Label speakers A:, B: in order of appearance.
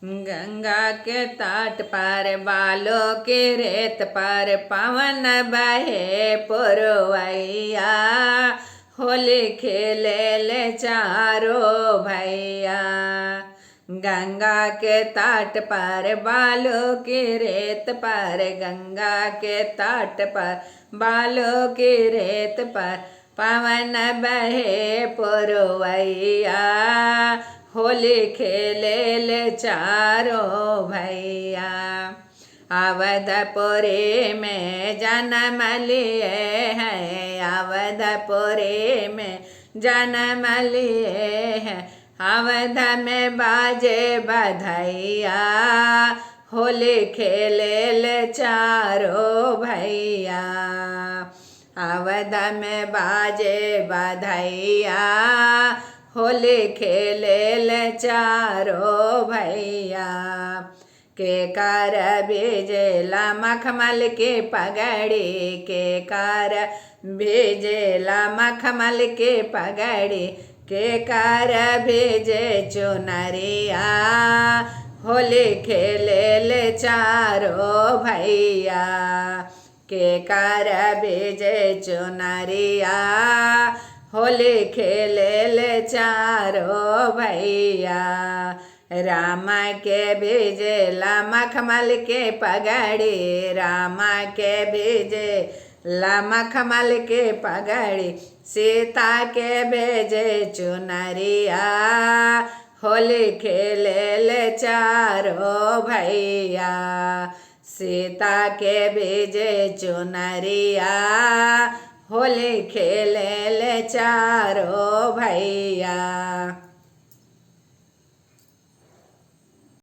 A: गंगा के तट पर बालों के रेत पर पवन बहे पुरवैया, होली खेले ले चारों भैया। गंगा के तट पर बालों की रेत पर, गंगा के तट पर बालों की रेत पर पवन बहे पुरवैया, होली खेले ले चारों भैया। अवधपुरी में जन्म लिए हैं, अवधपुरी में जन्म लिए हैं, अवध में बाजे बधैया, होली खेले ले चारों भैया। अवध में बाजे बधैया, होली खेले ले चारों भैया। के कर भेजेला मखमल के पगड़ी, के कर भेजेला मखमल के पगड़ी, के कर भेजे चुनरिया, होली खेले ले चारों भैया। के कर भेजे चुनरिया, होली खेले ले चारों भैया। राम के भेजेला मखमल के पगड़ी, राम के भेजेला मखमल के पगड़ी, सीता के भेजे चुनरिया, होली खेले ले चारों भैया। सीता के भेजे चुनरिया, होली खेले ले चारों भैया।